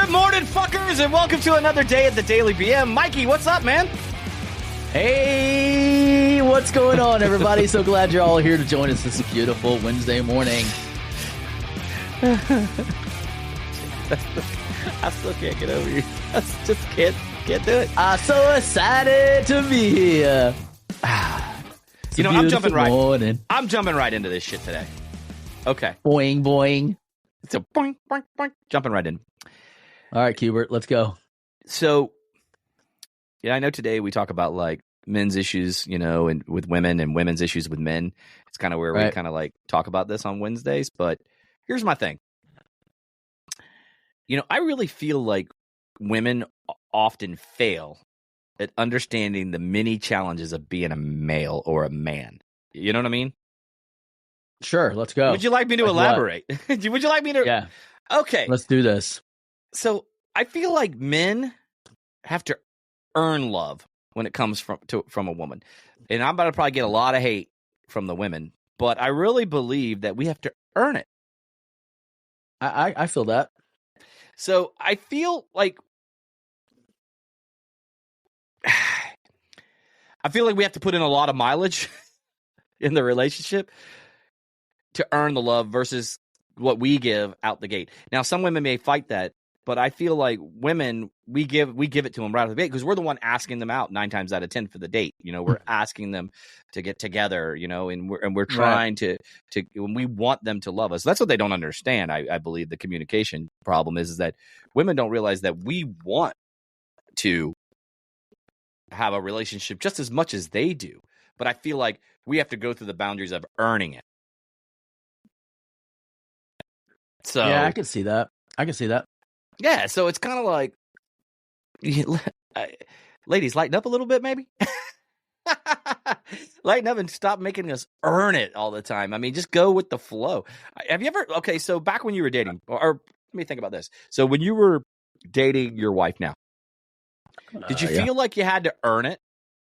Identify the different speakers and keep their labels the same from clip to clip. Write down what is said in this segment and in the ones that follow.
Speaker 1: Good morning, fuckers, and welcome to another day at the Daily BM. Mikey, what's up, man?
Speaker 2: Hey, what's going on, everybody? So glad you're all here to join us this beautiful Wednesday morning.
Speaker 1: I still can't get over you. I just can't do it.
Speaker 2: I'm so excited to be here.
Speaker 1: You know, I'm jumping right into this shit today. Okay.
Speaker 2: Boing, boing.
Speaker 1: So boing, boing, boing. Jumping right in.
Speaker 2: All right, Cubert, let's go.
Speaker 1: So, yeah, I know today we talk about like men's issues, you know, and with women and women's issues with men. It's kind of where we kind of like talk about this on Wednesdays. But here's my thing. You know, I really feel like women often fail at understanding the many challenges of being a male or a man. You know what I mean?
Speaker 2: Sure, let's go.
Speaker 1: Would you like me to elaborate? Would you like me to?
Speaker 2: Yeah.
Speaker 1: Okay.
Speaker 2: Let's do this.
Speaker 1: So I feel like men have to earn love when it comes from a woman. And I'm about to probably get a lot of hate from the women, but I really believe that we have to earn it.
Speaker 2: I feel that.
Speaker 1: So I feel like we have to put in a lot of mileage in the relationship to earn the love versus what we give out the gate. Now, some women may fight that, but I feel like women, we give it to them right out of the gate because we're the one asking them out 9 times out of 10 for the date. You know, we're asking them to get together, you know, and we're trying to when we want them to love us. That's what they don't understand. I believe the communication problem is that women don't realize that we want to have a relationship just as much as they do. But I feel like we have to go through the boundaries of earning it. So
Speaker 2: yeah, I can see that.
Speaker 1: Yeah, so it's kind of like, ladies, lighten up a little bit, maybe. Lighten up and stop making us earn it all the time. I mean, just go with the flow. Have you ever? Okay, so back when you were dating, or let me think about this. So when you were dating your wife now, did you feel like you had to earn it,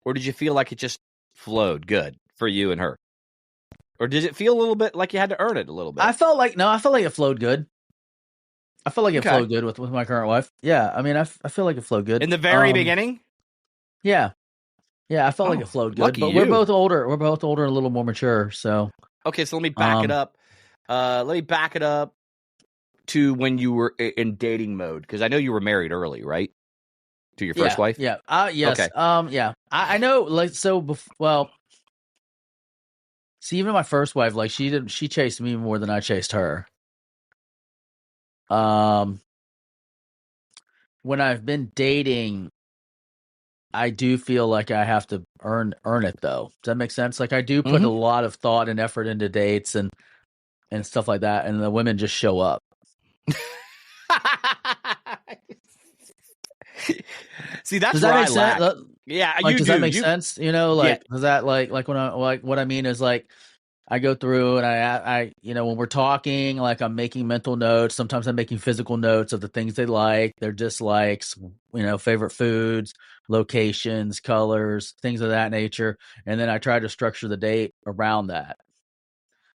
Speaker 1: or did you feel like it just flowed good for you and her? Or did it feel a little bit like you had to earn it a little bit?
Speaker 2: I felt like it flowed good. I feel like it flowed good with my current wife. Yeah, I mean, I feel like it flowed good.
Speaker 1: In the very beginning?
Speaker 2: Yeah. Yeah, I felt like it flowed good. But we're both older. We're both older and a little more mature, so.
Speaker 1: Okay, so let me back it up. Let me back it up to when you were in dating mode, because I know you were married early, right? To your first wife?
Speaker 2: Yeah. Yes.
Speaker 1: Okay.
Speaker 2: Yeah. I know, like, so, well, see, even my first wife, like, she chased me more than I chased her. When I've been dating, I do feel like I have to earn it though. Does that make sense? Like I do put a lot of thought and effort into dates and stuff like that, and the women just show up.
Speaker 1: See, that's
Speaker 2: does that make
Speaker 1: sense?
Speaker 2: Lack.
Speaker 1: Yeah,
Speaker 2: like, does that make sense? You know, like does that like when I like what I mean is like I go through and I you know, when we're talking, like I'm making mental notes. Sometimes I'm making physical notes of the things they like, their dislikes, you know, favorite foods, locations, colors, things of that nature. And then I try to structure the date around that.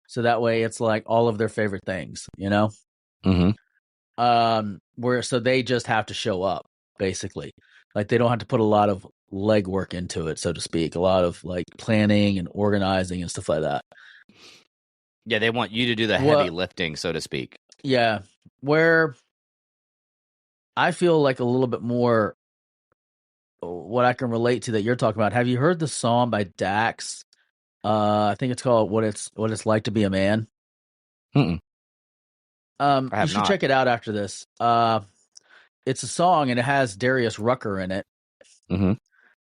Speaker 2: So that way it's like all of their favorite things, you know? So they just have to show up, basically. Like they don't have to put a lot of legwork into it, so to speak. A lot of like planning and organizing and stuff like that.
Speaker 1: Yeah, they want you to do the heavy lifting, so to speak.
Speaker 2: Yeah, where I feel like a little bit more what I can relate to that you're talking about. Have you heard the song by Dax? I think it's called "What It's Like to Be a Man."
Speaker 1: You
Speaker 2: should check it out after this. It's a song and it has Darius Rucker in it.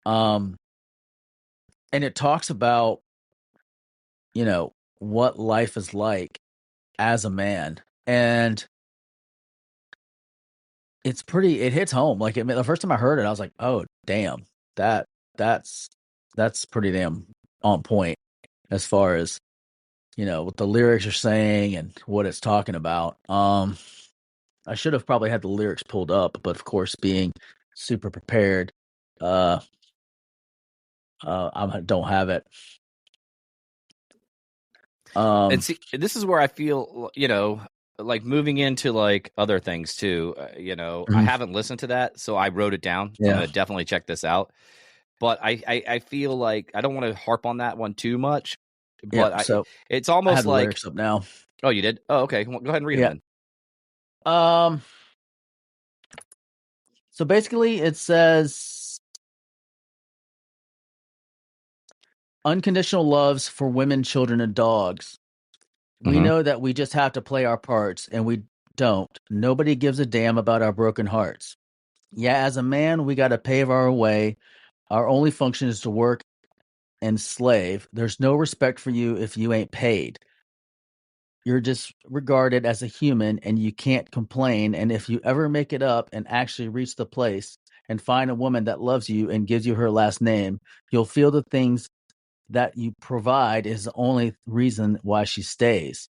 Speaker 2: And it talks about, you know, what life is like as a man, and it hits home. Like the first time I heard it, I was like, oh damn, that's pretty damn on point as far as, you know, what the lyrics are saying and what it's talking about. I should have probably had the lyrics pulled up, but of course, being super prepared, I don't have it.
Speaker 1: And see, this is where I feel, you know, like moving into like other things too. I
Speaker 2: Mhm.
Speaker 1: haven't listened to that, so I wrote it down. I'm
Speaker 2: Yeah.
Speaker 1: gonna definitely check this out. But I feel like I don't want to harp on that one too much.
Speaker 2: Yeah.
Speaker 1: But
Speaker 2: So
Speaker 1: it's
Speaker 2: I have
Speaker 1: almost
Speaker 2: the
Speaker 1: like,
Speaker 2: lyrics up now.
Speaker 1: oh, you did? Oh, okay. Well, go ahead and read them
Speaker 2: Yeah.
Speaker 1: then.
Speaker 2: Um. So basically, it says unconditional loves for women, children, and dogs. We
Speaker 1: Mm-hmm.
Speaker 2: know that we just have to play our parts, and we don't. Nobody gives a damn about our broken hearts. Yeah, as a man, we got to pave our way. Our only function is to work and slave. There's no respect for you if you ain't paid. You're just regarded as a human and you can't complain. And if you ever make it up and actually reach the place and find a woman that loves you and gives you her last name, you'll feel the things that you provide is the only reason why she stays.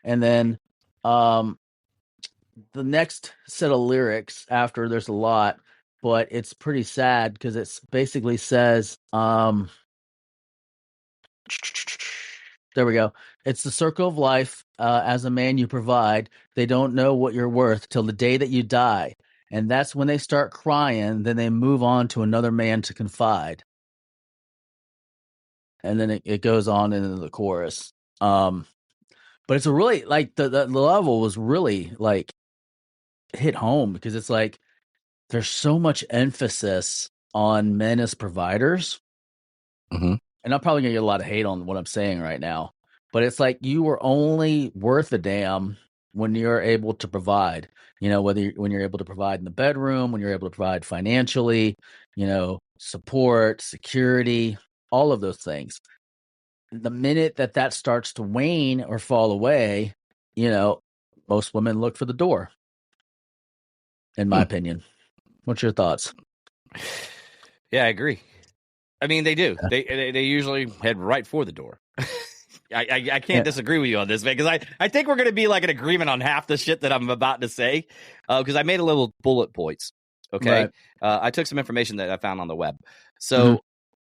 Speaker 2: And then um, the next set of lyrics after there's a lot, but it's pretty sad because it's basically says, there we go. It's the circle of life. As a man, you provide. They don't know what you're worth till the day that you die. And that's when they start crying. Then they move on to another man to confide. And then it goes on into the chorus. But it's a really like the level was really like hit home because it's like there's so much emphasis on men as providers.
Speaker 1: Mm-hmm.
Speaker 2: And I'm probably gonna get a lot of hate on what I'm saying right now, but it's like you were only worth a damn when you're able to provide. When you're able to provide in the bedroom, when you're able to provide financially, support, security, all of those things. The minute that starts to wane or fall away, you know, most women look for the door. In my
Speaker 1: Hmm.
Speaker 2: opinion, what's your thoughts?
Speaker 1: Yeah, I agree. I mean, they do.
Speaker 2: Yeah.
Speaker 1: They usually head right for the door. I can't
Speaker 2: Yeah.
Speaker 1: disagree with you on this, man, because I think we're going to be like an agreement on half the shit that I'm about to say, because I made a little bullet points. Okay,
Speaker 2: Right.
Speaker 1: I took some information that I found on the web.
Speaker 2: Mm-hmm.
Speaker 1: So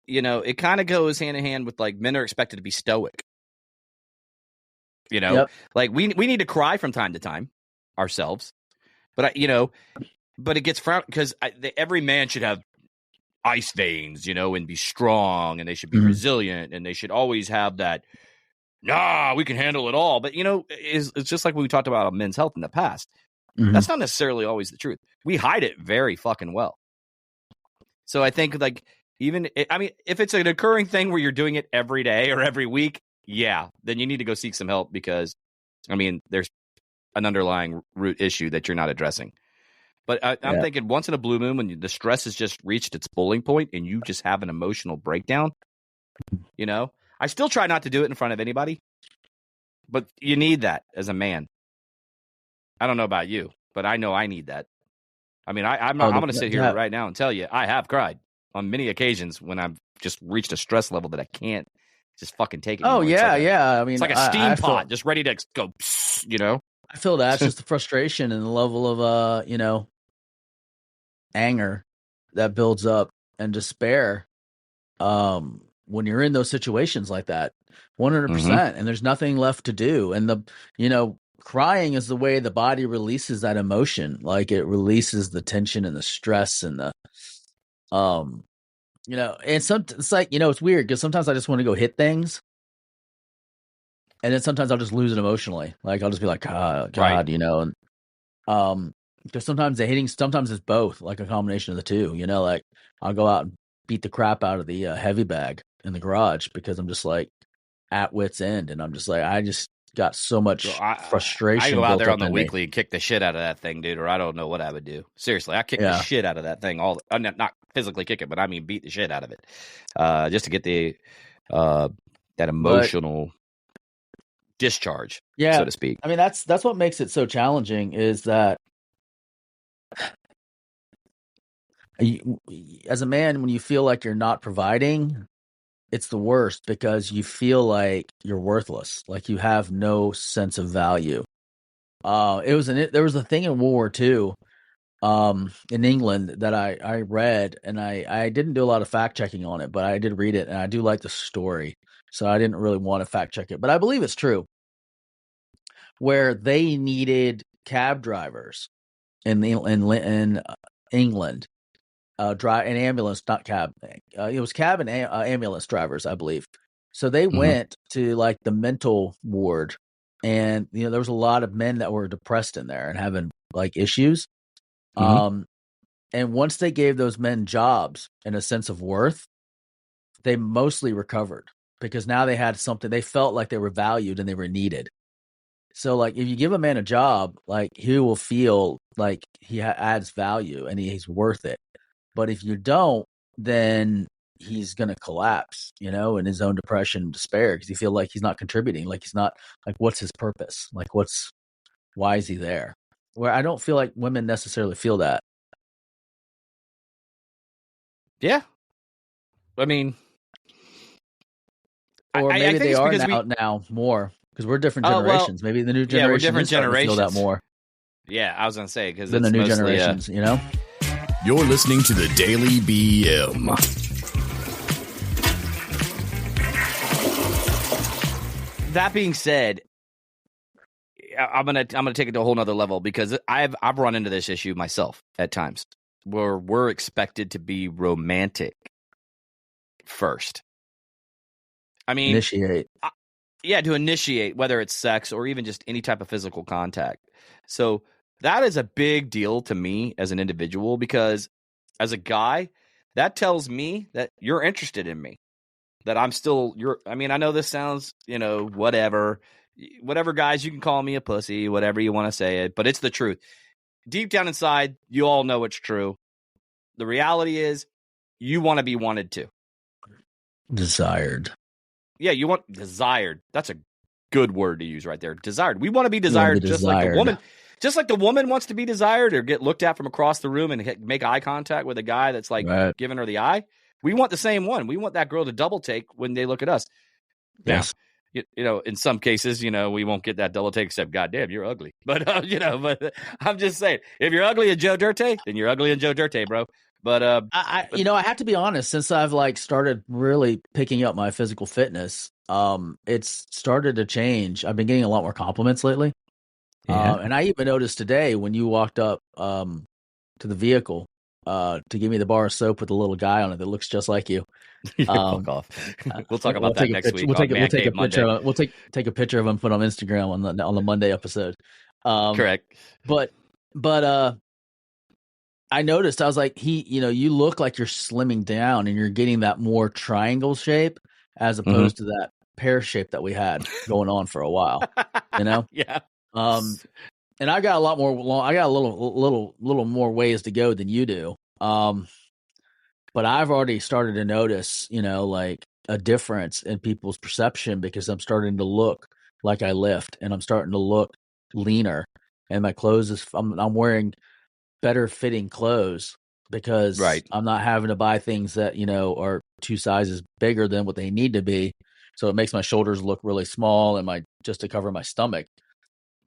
Speaker 1: it kind of goes hand in hand with like men are expected to be stoic.
Speaker 2: Yep.
Speaker 1: Like we need to cry from time to time ourselves, but but it gets frowned because every man should have ice veins, and be strong, and they should be
Speaker 2: Mm-hmm.
Speaker 1: resilient, and they should always have that. Nah, we can handle it all. But it's just like we talked about men's health in the past.
Speaker 2: Mm-hmm.
Speaker 1: That's not necessarily always the truth. We hide it very fucking well. So I think like if it's an occurring thing where you're doing it every day or every week, yeah, then you need to go seek some help because there's an underlying root issue that you're not addressing. But I'm
Speaker 2: Yeah.
Speaker 1: thinking once in a blue moon when the stress has just reached its boiling point and you just have an emotional breakdown, I still try not to do it in front of anybody, but you need that as a man. I don't know about you, but I know I need that. I'm
Speaker 2: Oh,
Speaker 1: going to sit here right now and tell you I have cried on many occasions when I've just reached a stress level that I can't just fucking take
Speaker 2: Oh
Speaker 1: anymore.
Speaker 2: yeah, yeah. I
Speaker 1: It's
Speaker 2: mean,
Speaker 1: like a steam
Speaker 2: I feel
Speaker 1: pot just ready to go,
Speaker 2: I feel that's just the frustration and the level of anger that builds up and despair when you're in those situations like that.
Speaker 1: Mm-hmm.
Speaker 2: 100%, and there's nothing left to do. And crying is the way the body releases that emotion. Like it releases the tension and the stress and the um and it's like, it's weird because sometimes I just want to go hit things. And then sometimes I'll just lose it emotionally. Like I'll just be like,
Speaker 1: Right.
Speaker 2: God, and because sometimes the hitting, sometimes it's both, like a combination of the two. Like I'll go out and beat the crap out of the heavy bag in the garage because I'm just like at wit's end, and I'm just like I just got so
Speaker 1: So
Speaker 2: much
Speaker 1: I
Speaker 2: frustration
Speaker 1: go out
Speaker 2: built
Speaker 1: there on
Speaker 2: up
Speaker 1: the
Speaker 2: in me.
Speaker 1: weekly and kick the shit out of that thing, dude, or I don't know what I would do. Seriously, I kick the
Speaker 2: Yeah,
Speaker 1: shit out of that thing. Not physically kick it, but I mean beat the shit out of it, just to get the that
Speaker 2: but
Speaker 1: emotional discharge, so
Speaker 2: yeah,
Speaker 1: to speak.
Speaker 2: I mean that's what makes it so challenging is that you, as a man, when you feel like you're not providing, it's the worst because you feel like you're worthless, like you have no sense of value. There was a thing in World War II, in England that I read, and I didn't do a lot of fact checking on it, but I did read it, and I do like the story, so I didn't really want to fact check it, but I believe it's true. where they needed cab drivers in England, drive an ambulance, not cab. It was cab and ambulance drivers, I believe. So they went to like the mental ward, and there was a lot of men that were depressed in there and having like issues. And once they gave those men jobs and a sense of worth, they mostly recovered because now they had something. They felt like they were valued and they were needed. So, like, if you give a man a job, like, he will feel like he adds value and he's worth it. But if you don't, then he's going to collapse, in his own depression and despair because he feel like he's not contributing. Like, he's not, like, what's his purpose? Like, why is he there? Where I don't feel like women necessarily feel that.
Speaker 1: Yeah. I mean,
Speaker 2: or maybe they are now more because we're different generations. Maybe the new generation
Speaker 1: we're different generations.
Speaker 2: Feel that more.
Speaker 1: Yeah, I was going to say because
Speaker 2: it's the new mostly, generations,
Speaker 3: You're listening to the Daily BM.
Speaker 1: That being said, I'm gonna take it to a whole nother level because I've run into this issue myself at times where we're expected to be romantic first. I mean,
Speaker 2: initiate.
Speaker 1: To initiate, whether it's sex or even just any type of physical contact. So that is a big deal to me as an individual because as a guy, that tells me that you're interested in me, that I'm still I know this sounds, whatever guys, you can call me a pussy, whatever you want to say it, but it's the truth. Deep down inside, you all know it's true. The reality is you want to be wanted too.
Speaker 2: Desired.
Speaker 1: Yeah, you want desired. That's a good word to use right there. Desired. We want to be desired just like the woman. Just like the woman wants to be desired or get looked at from across the room and make eye contact with a guy that's like giving her the eye. We want the same one. We want that girl to double take when they look at us.
Speaker 2: Yes.
Speaker 1: Now, in some cases, we won't get that double take except, goddamn, you're ugly. But, but I'm just saying, if you're ugly in Joe Dirte, then you're ugly in Joe Dirte, bro. But
Speaker 2: I have to be honest. Since I've started really picking up my physical fitness, it's started to change. I've been getting a lot more compliments lately. Yeah. And I even noticed today when you walked up to the vehicle to give me the bar of soap with a little guy on it that looks just like you.
Speaker 1: Fuck off. We'll talk about that next week.
Speaker 2: We'll take a picture. We'll take a picture of him, put on Instagram on the Monday episode.
Speaker 1: Correct.
Speaker 2: But I noticed, I was like, you look like you're slimming down and you're getting that more triangle shape as opposed to that pear shape that we had going on for a while,
Speaker 1: Yeah.
Speaker 2: And I got a lot more I got a little more ways to go than you do. But I've already started to notice, a difference in people's perception because I'm starting to look like I lift and I'm starting to look leaner and my clothes I'm wearing better fitting clothes because I'm not having to buy things that, are 2 sizes bigger than what they need to be. So it makes my shoulders look really small and just to cover my stomach.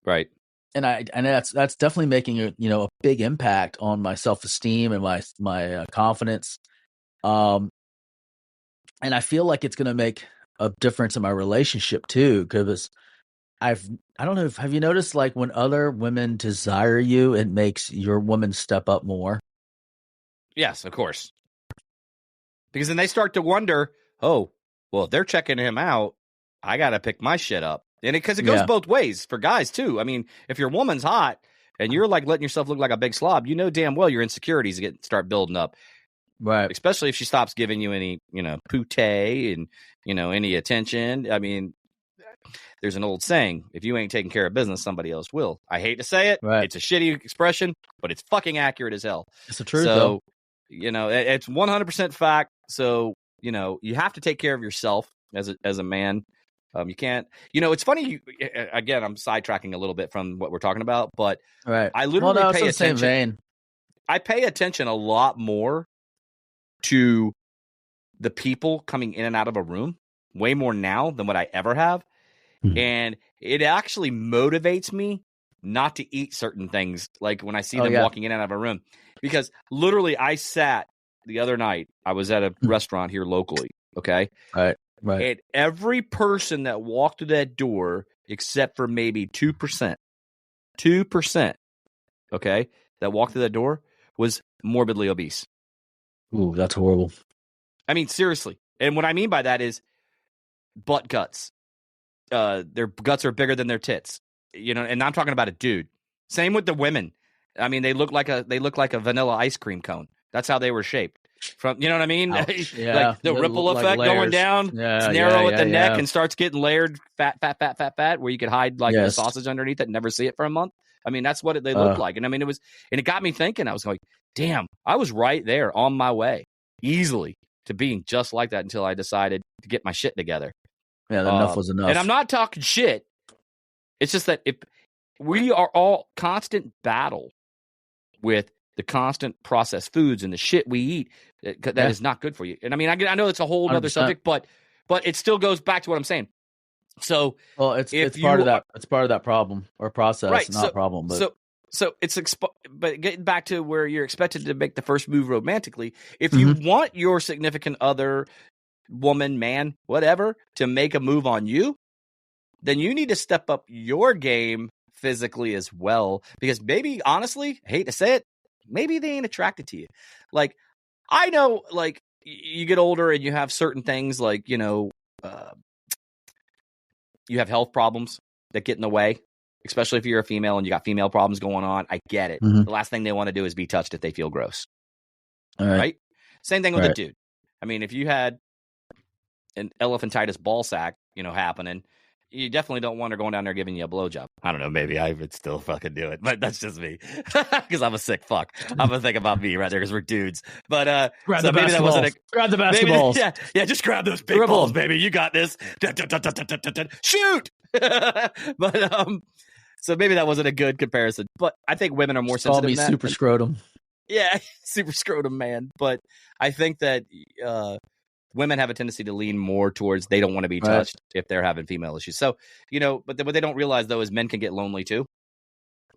Speaker 1: Right.
Speaker 2: And that's definitely making a big impact on my self-esteem and my confidence. And I feel like it's going to make a difference in my relationship too, because I don't know. Have you noticed when other women desire you, it makes your woman step up more?
Speaker 1: Yes, of course. Because then they start to wonder, oh, well, if they're checking him out, I got to pick my shit up. And because it goes both ways for guys too. I mean, if your woman's hot and you're letting yourself look like a big slob, damn well your insecurities start building up.
Speaker 2: Right.
Speaker 1: Especially if she stops giving you any, pute and, any attention. I mean, there's an old saying, if you ain't taking care of business, somebody else will. I hate to say it. Right. It's a shitty expression, but it's fucking accurate as hell.
Speaker 2: It's the truth, though.
Speaker 1: It's 100% fact. So, you have to take care of yourself as a man. You can't, it's funny. Again, I'm sidetracking a little bit from what we're talking about, but I literally pay attention. Same vein. I pay attention a lot more to the people coming in and out of a room way more now than what I ever have. And it actually motivates me not to eat certain things. Like when I see them walking in and out of a room, because literally I sat the other night, I was at a restaurant here locally. Okay.
Speaker 2: Right.
Speaker 1: And every person that walked through that door except for maybe 2%, 2%, okay, that walked through that door was morbidly obese.
Speaker 2: Ooh, that's horrible.
Speaker 1: I mean, seriously. And what I mean by that is butt guts. Their guts are bigger than their tits. You know, and I'm talking about a dude. Same with the women. I mean, they look like a vanilla ice cream cone. That's how they were shaped. From, you know what I mean?
Speaker 2: Yeah.
Speaker 1: Like the ripple
Speaker 2: like
Speaker 1: effect
Speaker 2: layers.
Speaker 1: going down.
Speaker 2: Yeah,
Speaker 1: it's narrow
Speaker 2: yeah,
Speaker 1: at the
Speaker 2: yeah,
Speaker 1: neck
Speaker 2: yeah.
Speaker 1: and starts getting layered fat, where you could hide like the
Speaker 2: Yes.
Speaker 1: sausage underneath it and never see it for a month. I mean, that's what they look like. And I mean, it got me thinking. I was like, damn, I was right there on my way easily to being just like that until I decided to get my shit together.
Speaker 2: Yeah, enough was enough.
Speaker 1: And I'm not talking shit. It's just that if we are all constant battle with the constant processed foods and the shit we eat, that is not good for you. And I mean, I know it's a whole other
Speaker 2: 100%.
Speaker 1: subject, but it still goes back to what I'm saying. So,
Speaker 2: well, it's part of that. It's part of that problem or process,
Speaker 1: right,
Speaker 2: not problem. But
Speaker 1: so it's but getting back to where you're expected to make the first move romantically. If you want your significant other, woman, man, whatever, to make a move on you, then you need to step up your game physically as well. Because maybe, honestly, I hate to say it, maybe they ain't attracted to you. Like, I know, like, you get older and you have certain things like, you know, you have health problems that get in the way, especially if you're a female and you got female problems going on. I get it. The last thing they want to do is be touched if they feel gross.
Speaker 2: All right?
Speaker 1: Same thing with a dude. I mean, if you had an elephantitis ball sack, you know, happening, you definitely don't want her going down there giving you a blowjob. I don't know. Maybe I would still fucking do it, but that's just me because I'm a sick fuck. I'm gonna think about me right there because we're dudes. But
Speaker 2: grab
Speaker 1: so
Speaker 2: the
Speaker 1: maybe that wasn't a,
Speaker 2: grab the basketballs.
Speaker 1: Yeah, just grab those big balls, baby. You got this. Shoot. But so maybe that wasn't a good comparison. But I think women are more sensitive.
Speaker 2: Call me super scrotum.
Speaker 1: Yeah, super scrotum, man. But I think that women have a tendency to lean more towards they don't want to be touched if they're having female issues. So, you know, but what they don't realize, though, is men can get lonely, too.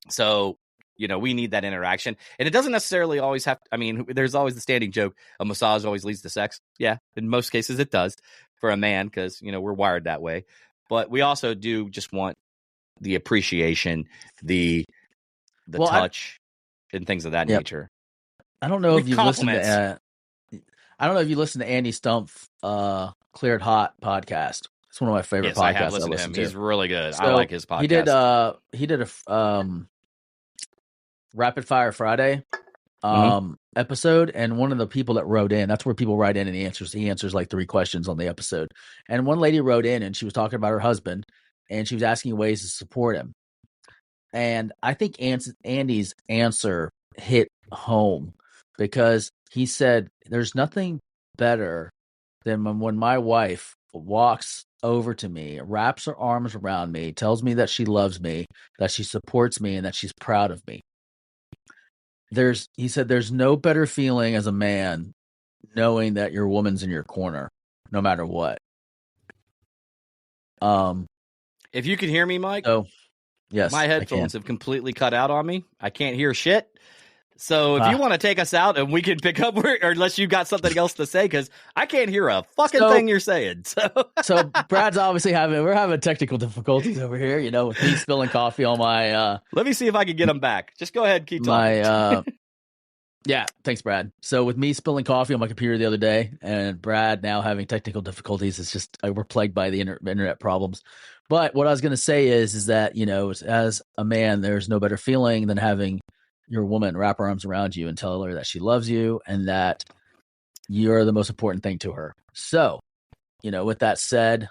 Speaker 1: So, you know, we need that interaction. And it doesn't necessarily always have – I mean, there's always the standing joke, a massage always leads to sex. Yeah, in most cases it does for a man because, you know, we're wired that way. But we also do just want the appreciation, the touch, and things of that nature.
Speaker 2: I don't know if you've listened to I don't know if you listen to Andy Stumpf, Cleared Hot podcast. It's one of my favorite podcasts. I have listened to him.
Speaker 1: He's really good. So I like his
Speaker 2: podcast. He did a Rapid Fire Friday episode, and one of the people that wrote in, that's where people write in and he answers like 3 questions on the episode. And one lady wrote in and she was talking about her husband and she was asking ways to support him. And I think Andy's answer hit home because he said, there's nothing better than when my wife walks over to me, wraps her arms around me, tells me that she loves me, that she supports me, and that she's proud of me. He said, there's no better feeling as a man knowing that your woman's in your corner, no matter what.
Speaker 1: If you can hear me, Mike.
Speaker 2: Oh, yes.
Speaker 1: My headphones have completely cut out on me. I can't hear shit. So if you want to take us out and we can pick up or unless you got something else to say, because I can't hear a fucking thing you're saying.
Speaker 2: So Brad's obviously we're having technical difficulties over here, you know, with me spilling coffee on my
Speaker 1: let me see if I can get them back. Just go ahead and keep talking.
Speaker 2: Yeah, thanks, Brad. So with me spilling coffee on my computer the other day and Brad now having technical difficulties, it's just we're plagued by the internet problems. But what I was going to say is that, you know, as a man, there's no better feeling than having your woman wrap her arms around you and tell her that she loves you and that you're the most important thing to her. So, you know, with that said,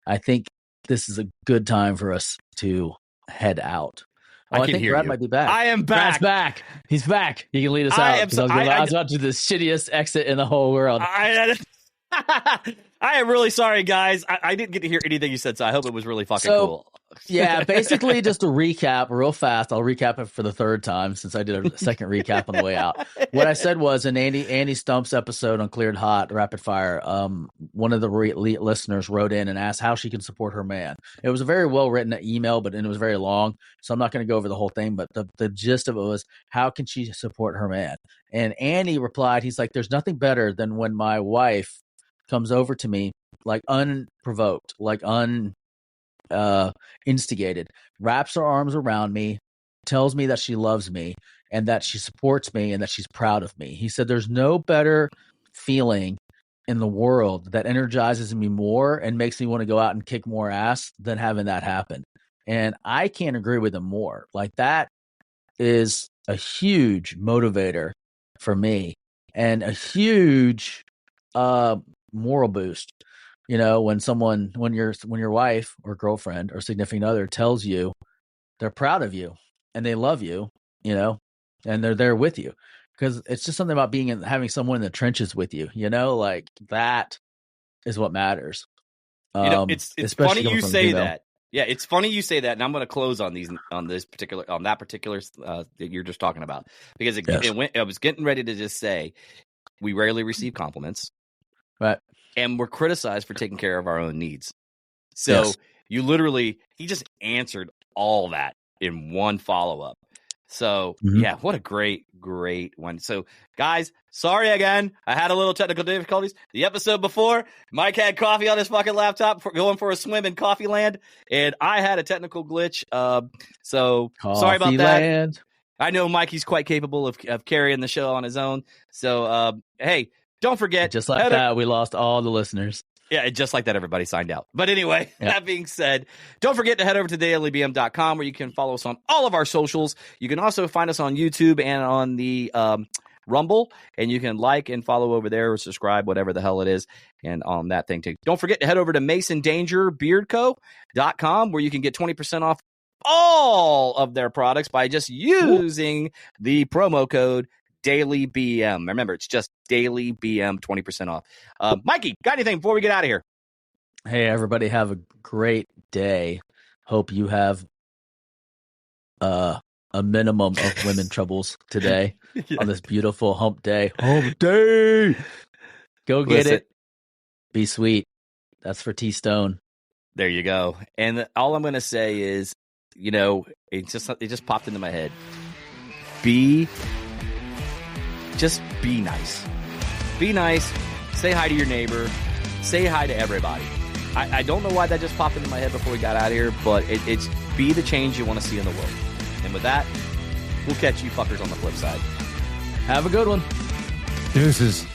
Speaker 2: I think this is a good time for us to head out. Oh, I think Brad might be back.
Speaker 1: I am back.
Speaker 2: Brad's back. He's back. He can lead us out. I was about to do the shittiest exit in the whole world.
Speaker 1: I am really sorry, guys. I didn't get to hear anything you said, so I hope it was really fucking cool.
Speaker 2: Yeah, basically just to recap real fast. I'll recap it for the 3rd time since I did a second recap on the way out. What I said was in Andy Stump's episode on Cleared Hot, Rapid Fire, one of the listeners wrote in and asked how she can support her man. It was a very well-written email, but it was very long, so I'm not going to go over the whole thing, but the gist of it was, how can she support her man? And Andy replied, he's like, there's nothing better than when my wife comes over to me like unprovoked, like instigated, wraps her arms around me, tells me that she loves me and that she supports me and that she's proud of me. He said, there's no better feeling in the world that energizes me more and makes me want to go out and kick more ass than having that happen. And I can't agree with him more. Like, that is a huge motivator for me and a huge moral boost. You know, when your wife or girlfriend or significant other tells you they're proud of you and they love you, you know, and they're there with you, because it's just something about having someone in the trenches with you, you know, like that is what matters.
Speaker 1: You know, it's funny you say that. Yeah, it's funny you say that, and I'm going to close on that particular that you're just talking about, because I was getting ready to just say we rarely receive compliments,
Speaker 2: right?
Speaker 1: And we're criticized for taking care of our own needs. So he just answered all that in one follow up. So yeah, what a great one. So guys, sorry again, I had a little technical difficulties. The episode before, Mike had coffee on his fucking laptop going for a swim in Coffee Land, and I had a technical glitch. So sorry about that. I know Mikey's quite capable of carrying the show on his own. So hey, don't forget,
Speaker 2: just like that, we lost all the listeners.
Speaker 1: Yeah, just like that, everybody signed out. But anyway, That being said, don't forget to head over to dailybm.com, where you can follow us on all of our socials. You can also find us on YouTube and on the Rumble, and you can like and follow over there or subscribe, whatever the hell it is, and on that thing too. Don't forget to head over to masondangerbeardco.com, where you can get 20% off all of their products by just using the promo code DailyBM. Remember, it's just DailyBM, 20% off. Mikey, got anything before we get out of here?
Speaker 2: Hey, everybody, have a great day. Hope you have a minimum of women troubles today on this beautiful hump day. Hump day! Go get it. Be sweet. That's for T-Stone.
Speaker 1: There you go. And all I'm going to say is, you know, it just popped into my head. Just be nice. Be nice. Say hi to your neighbor. Say hi to everybody. I don't know why that just popped into my head before we got out of here, but it's be the change you want to see in the world. And with that, we'll catch you fuckers on the flip side.
Speaker 2: Have a good one.
Speaker 3: Deuces.